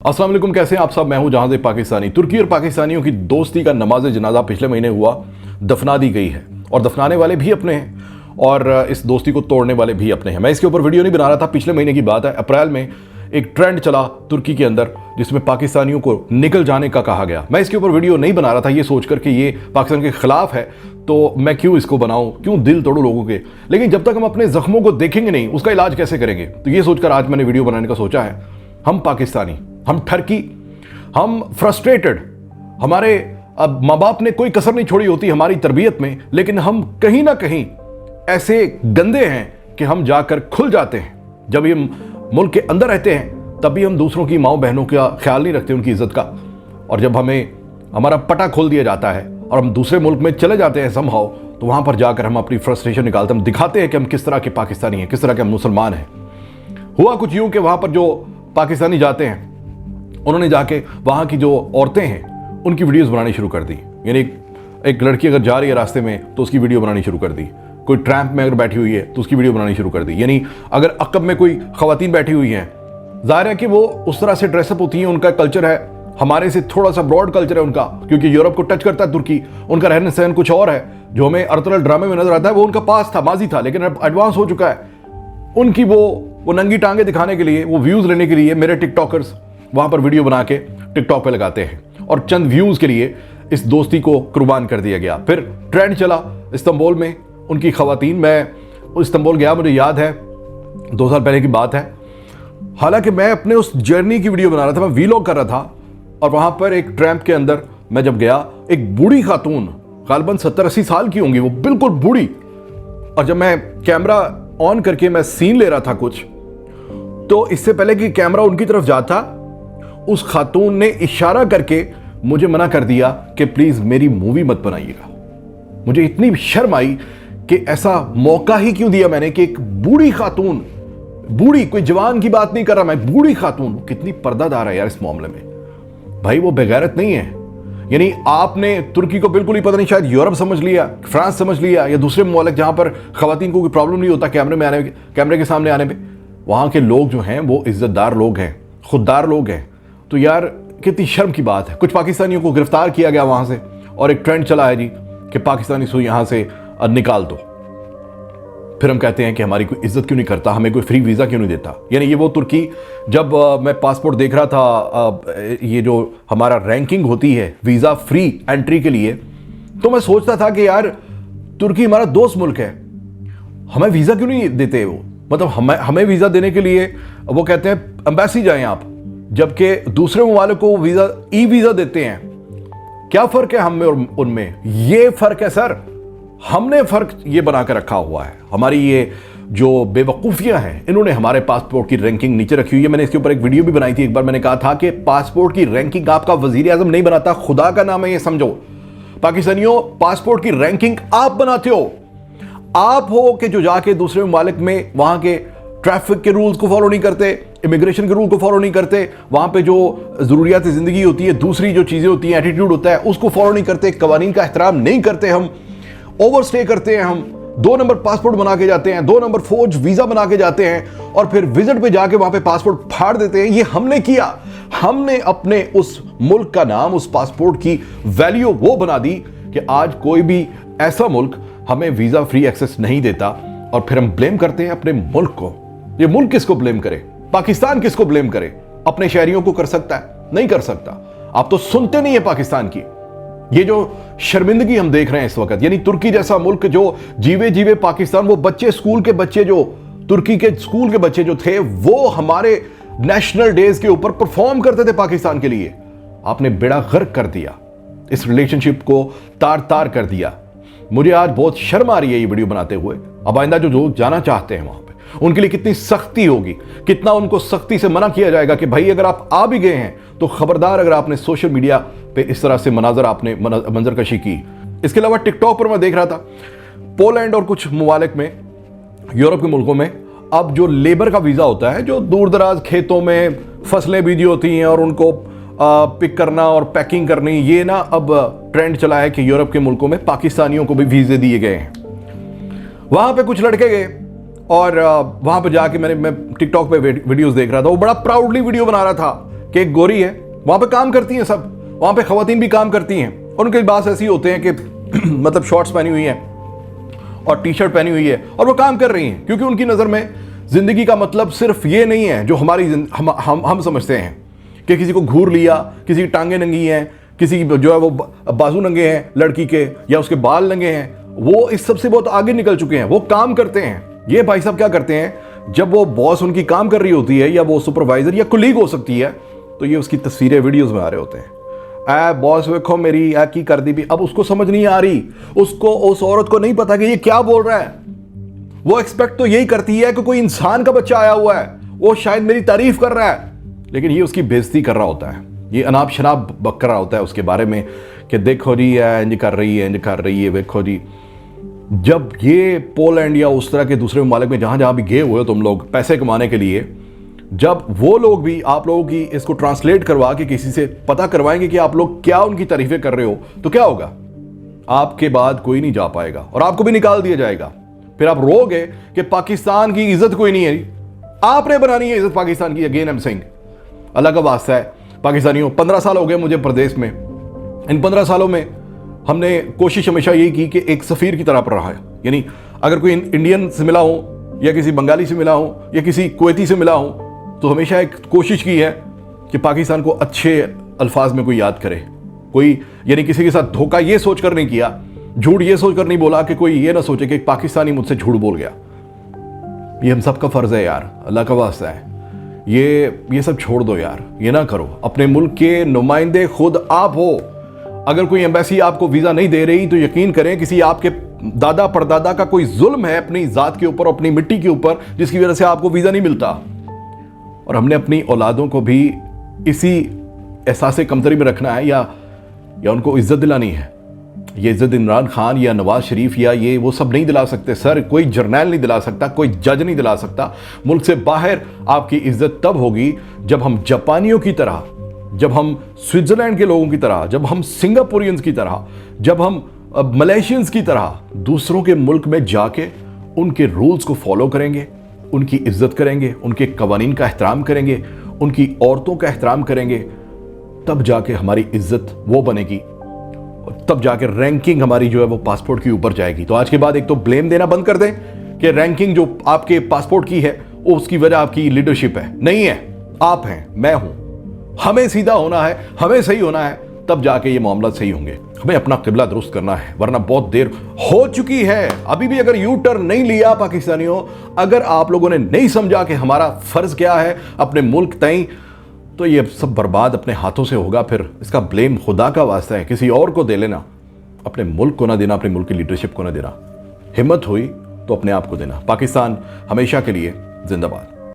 अस्सलाम वालेकुम, कैसे हैं आप सब। मैं हूं जहां से पाकिस्तानी। तुर्की और पाकिस्तानियों की दोस्ती का नमाज जनाजा पिछले महीने हुआ, दफना दी गई है और दफनाने वाले भी अपने हैं और इस दोस्ती को तोड़ने वाले भी अपने हैं। मैं इसके ऊपर वीडियो नहीं बना रहा था, पिछले महीने की बात है। अप्रैल में एक ट्रेंड चला तुर्की के अंदर जिसमें पाकिस्तानियों को निकल जाने का कहा गया। मैं इसके ऊपर वीडियो नहीं बना रहा था ये सोचकर कि ये पाकिस्तान के खिलाफ है, तो मैं क्यों इसको बनाऊं, क्यों दिल तोड़ूं लोगों के। लेकिन जब तक हम अपने जख्मों को देखेंगे नहीं, उसका इलाज कैसे करेंगे, तो ये सोचकर आज मैंने वीडियो बनाने का सोचा है। हम पाकिस्तानी, हम टर्की, हम फ्रस्ट्रेटेड, हमारे अब माँ बाप ने कोई कसर नहीं छोड़ी होती हमारी तरबियत में, लेकिन हम कहीं ना कहीं ऐसे गंदे हैं कि हम जाकर खुल जाते हैं। जब ये मुल्क के अंदर रहते हैं तब भी हम दूसरों की माओ बहनों का ख्याल नहीं रखते, उनकी इज्जत का। और जब हमें हमारा पटा खोल दिया जाता है और हम दूसरे मुल्क में चले जाते हैं समहाउ, तो वहां पर जाकर हम अपनी फ्रस्ट्रेशन निकालते हैं, हम दिखाते हैं कि हम किस तरह के पाकिस्तानी हैं, किस तरह के हम मुसलमान हैं। हुआ कुछ यूं कि वहां पर जो पाकिस्तानी जाते हैं, उन्होंने जाके वहां की जो औरतें हैं उनकी वीडियोस बनानी शुरू कर दी। यानी एक लड़की अगर जा रही है रास्ते में तो उसकी वीडियो बनानी शुरू कर दी। कोई ट्रैम्प में अगर बैठी हुई है तो उसकी वीडियो बनानी शुरू कर दी। यानी अगर अकब में कोई खवातीन बैठी हुई हैं, जाहिर है कि वो उस तरह से ड्रेसअप होती हैं, उनका कल्चर है हमारे से थोड़ा सा ब्रॉड कल्चर है उनका, क्योंकि यूरोप को टच करता है तुर्की। उनका रहन सहन कुछ और है, जो हमें अरतुगरुल ड्रामे में नजर आता है वो उनका पास था, माजी था, लेकिन अब एडवांस हो चुका है। उनकी वो नंगी टांगे दिखाने के लिए, वो व्यूज लेने के लिए मेरे टिकटॉकर्स वहां पर वीडियो बना के टिकटॉक पे लगाते हैं और चंद व्यूज के लिए इस दोस्ती को कुर्बान कर दिया गया। फिर ट्रेंड चला इस्तांबुल में उनकी खवातीन। मैं इस्तांबुल गया, मुझे याद है 2 साल पहले की बात है। हालांकि मैं अपने उस जर्नी की वीडियो बना रहा था, मैं वीलॉग कर रहा था, और वहां पर एक ट्रैम्प के अंदर मैं जब गया, एक बूढ़ी खातून, गालबन 70-80 साल की होंगी, वो बिल्कुल बूढ़ी, और जब मैं कैमरा ऑन करके मैं सीन ले रहा था कुछ, तो इससे पहले कि कैमरा उनकी तरफ जाता, उस खातून ने इशारा करके मुझे मना कर दिया कि प्लीज मेरी मूवी मत बनाइएगा। मुझे इतनी शर्म आई कि ऐसा मौका ही क्यों दिया मैंने कि एक बूढ़ी खातून, बूढ़ी, कोई जवान की बात नहीं कर रहा मैं, बूढ़ी खातून, कितनी पर्दादार है यार इस मामले में। भाई वो बेगैरत नहीं है। यानी आपने तुर्की को बिल्कुल ही पता नहीं, शायद यूरोप समझ लिया, फ्रांस समझ लिया, या दूसरे मुल्क जहां पर खवातीन को कोई प्रॉब्लम नहीं होता कैमरे के सामने आने में। वहां के लोग जो हैं वो इज्जतदार लोग हैं, खुददार लोग हैं। तो यार कितनी शर्म की बात है। कुछ पाकिस्तानियों को गिरफ्तार किया गया वहां से, और एक ट्रेंड चला है जी कि पाकिस्तानी सो यहां से निकाल दो। फिर हम कहते हैं कि हमारी कोई इज्जत क्यों नहीं करता, हमें कोई फ्री वीज़ा क्यों नहीं देता। यानी ये वो तुर्की, जब मैं पासपोर्ट देख रहा था, ये जो हमारा रैंकिंग होती है वीज़ा फ्री एंट्री के लिए, तो मैं सोचता था कि यार तुर्की हमारा दोस्त मुल्क है, हमें वीज़ा क्यों नहीं देते वो। मतलब हमें वीज़ा देने के लिए वो कहते हैं एम्बेसी जाएं आप, जबकि दूसरे ममालिक को वीज़ा ई वीज़ा देते हैं। क्या फ़र्क है हम में और उनमें? ये फ़र्क है सर, हमने फ़र्क ये बना कर रखा हुआ है। हमारी ये जो बेवकूफ़ियाँ हैं, इन्होंने हमारे पासपोर्ट की रैंकिंग नीचे रखी हुई है। मैंने इसके ऊपर एक वीडियो भी बनाई थी। एक बार मैंने कहा था कि पासपोर्ट की रैंकिंग आपका वज़ीर आज़म नहीं बनाता, खुदा का नाम है ये समझो। पाकिस्तानियों, पासपोर्ट की रैंकिंग आप बनाते हो। आप हो कि जो जाके दूसरे ममालिक में वहाँ के ट्रैफिक के रूल्स को फॉलो नहीं करते, इमिग्रेशन के रूल को फॉलो नहीं करते, वहाँ पे जो ज़रूरियात ज़िंदगी होती है, दूसरी जो चीज़ें होती हैं, एटीट्यूड होता है, उसको फॉलो नहीं करते, कवानीन का एहतराम नहीं करते, हम ओवरस्टे करते हैं, हम 2 नंबर पासपोर्ट बना के जाते हैं, 2 नंबर फौज वीज़ा बना के जाते हैं, और फिर विजिट पे जाके वहाँ पे पासपोर्ट फाड़ देते हैं। ये हमने किया। हमने अपने उस मुल्क का नाम, उस पासपोर्ट की वैल्यू वो बना दी कि आज कोई भी ऐसा मुल्क हमें वीज़ा फ्री एक्सेस नहीं देता, और फिर हम ब्लेम करते हैं अपने मुल्क को। ये मुल्क किसको ब्लेम करे? पाकिस्तान किसको ब्लेम करे? अपने शहरियों को कर सकता है? नहीं कर सकता। आप तो सुनते नहीं है पाकिस्तान की। ये जो शर्मिंदगी हम देख रहे हैं इस वक्त, यानी तुर्की जैसा मुल्क जो जीवे जीवे पाकिस्तान, वो बच्चे, स्कूल के बच्चे, जो तुर्की के स्कूल के बच्चे जो थे, वो हमारे नेशनल डेज के ऊपर परफॉर्म करते थे पाकिस्तान के लिए। आपने बेड़ा गर्क कर दिया, इस रिलेशनशिप को तार तार कर दिया। मुझे आज बहुत शर्म आ रही है ये वीडियो बनाते हुए। अब आइंदा जो लोग जाना चाहते हैं वहां पे, उनके लिए कितनी सख्ती होगी, कितना उनको सख्ती से मना किया जाएगा कि भाई अगर आप आ भी गए हैं तो खबरदार, अगर आपने सोशल मीडिया पे इस तरह से मंजरकशी की। इसके अलावा टिकटॉक पर मैं देख रहा था, पोलैंड और कुछ ममालिक में, यूरोप के मुल्कों में, अब जो लेबर का वीज़ा होता है, जो दूर दराज खेतों में फसलें बीजी होती हैं और उनको पिक करना और पैकिंग करनी, ये ना अब ट्रेंड चला है कि यूरोप के मुल्कों में पाकिस्तानियों को भी वीज़े दिए गए हैं। वहाँ पे कुछ लड़के गए और वहाँ पे जाके मैं टिकटॉक पे वीडियोस देख रहा था, वो बड़ा प्राउडली वीडियो बना रहा था कि एक गोरी है, वहां पे काम करती हैं सब, वहां पे खवातीन भी काम करती हैं, और उनके लिबास ऐसे ही होते हैं कि मतलब शॉर्ट्स पहनी हुई हैं और टी शर्ट पहनी हुई है और वो काम कर रही हैं, क्योंकि उनकी नज़र में ज़िंदगी का मतलब सिर्फ ये नहीं है जो हमारी हम समझते हैं कि किसी को घूर लिया, किसी की टांगें नंगी हैं, किसी की जो है वो बाजू नंगे हैं लड़की के, या उसके बाल नंगे हैं। वो इस सबसे बहुत आगे निकल चुके हैं, वो काम करते हैं। ये भाई साहब क्या करते हैं, जब वो बॉस उनकी काम कर रही होती है या वो सुपरवाइजर या कुलीग हो सकती है, तो ये उसकी तस्वीरें वीडियोस में आ रहे होते हैं, ऐ बॉस देखो मेरी ऐ की कर दी भी। अब उसको समझ नहीं आ रही, उसको उस औरत को नहीं पता कि ये क्या बोल रहा है। वो एक्सपेक्ट तो यही करती है कि कोई इंसान का बच्चा आया हुआ है, वो शायद मेरी तारीफ कर रहा है, लेकिन ये उसकी बेइज्जती कर रहा होता है, ये अनाप शनाप बक रहा होता है उसके बारे में कि देखो जी इंज कर रही है, इंज कर रही है, देखो जी। जब ये पोलैंड या उस तरह के दूसरे ममालिक में जहां जहां भी गए हुए हो तुम लोग पैसे कमाने के लिए, जब वो लोग भी आप लोगों की इसको ट्रांसलेट करवा के किसी से पता करवाएंगे कि आप लोग क्या उनकी तारीफें कर रहे हो, तो क्या होगा, आपके बाद कोई नहीं जा पाएगा और आपको भी निकाल दिया जाएगा। फिर आप रोगे कि पाकिस्तान की इज्जत कोई नहीं है। आपने बनानी है इज्जत पाकिस्तान की। अगेन आई एम सेइंग, अल्लाह का वास्ता है पाकिस्तानियों, 15 साल हो गए मुझे प्रदेश में। इन 15 सालों में हमने कोशिश हमेशा यही की कि एक सफ़ीर की तरह पर रहा है, यानी अगर कोई इंडियन से मिला हो या किसी बंगाली से मिला हो या किसी कुवैती से मिला हो, तो हमेशा एक कोशिश की है कि पाकिस्तान को अच्छे अल्फाज में कोई याद करे, कोई यानी किसी के साथ धोखा ये सोचकर नहीं किया, झूठ ये सोचकर नहीं बोला कि कोई ये ना सोचे कि एक पाकिस्तानी मुझसे झूठ बोल गया। ये हम सबका फर्ज है यार, अल्लाह का वास्ता है, ये सब छोड़ दो यार, ये ना करो। अपने मुल्क के नुमाइंदे खुद आप हो। अगर कोई एम्बेसी आपको वीज़ा नहीं दे रही तो यकीन करें किसी आपके दादा परदादा का कोई जुल्म है अपनी ज़ात के ऊपर, अपनी मिट्टी के ऊपर, जिसकी वजह से आपको वीज़ा नहीं मिलता। और हमने अपनी औलादों को भी इसी एहसास कमतरी में रखना है या उनको इज्जत दिलानी है। ये इज्जत इमरान खान या नवाज शरीफ या ये वो सब नहीं दिला सकते सर, कोई जर्नैल नहीं दिला सकता, कोई जज नहीं दिला सकता। मुल्क से बाहर आपकी इज्जत तब होगी जब हम जापानियों की तरह, जब हम स्विट्जरलैंड के लोगों की तरह, जब हम सिंगापुरियंस की तरह, जब हम मलेशियंस की तरह दूसरों के मुल्क में जाके उनके रूल्स को फॉलो करेंगे, उनकी इज्जत करेंगे, उनके कवानीन का एहतराम करेंगे, उनकी औरतों का एहतराम करेंगे, तब जाके हमारी इज्जत वो बनेगी, तब जाके रैंकिंग हमारी जो है वो पासपोर्ट की ऊपर जाएगी। तो आज के बाद एक तो ब्लेम देना बंद कर दें कि रैंकिंग जो आपके पासपोर्ट की है वो उसकी वजह आपकी लीडरशिप है, नहीं है, आप हैं, मैं हूं। हमें सीधा होना है, हमें सही होना है, तब जाके ये मामला सही होंगे। हमें अपना किबला दुरुस्त करना है, वरना बहुत देर हो चुकी है। अभी भी अगर यू टर्न नहीं लिया पाकिस्तानियों, अगर आप लोगों ने नहीं समझा कि हमारा फर्ज क्या है अपने मुल्क तई, तो ये सब बर्बाद अपने हाथों से होगा। फिर इसका ब्लेम खुदा का वास्ता है, किसी और को दे लेना, अपने मुल्क को ना देना, अपने मुल्क की लीडरशिप को ना देना। हिम्मत हुई तो अपने आप को देना। पाकिस्तान हमेशा के लिए जिंदाबाद।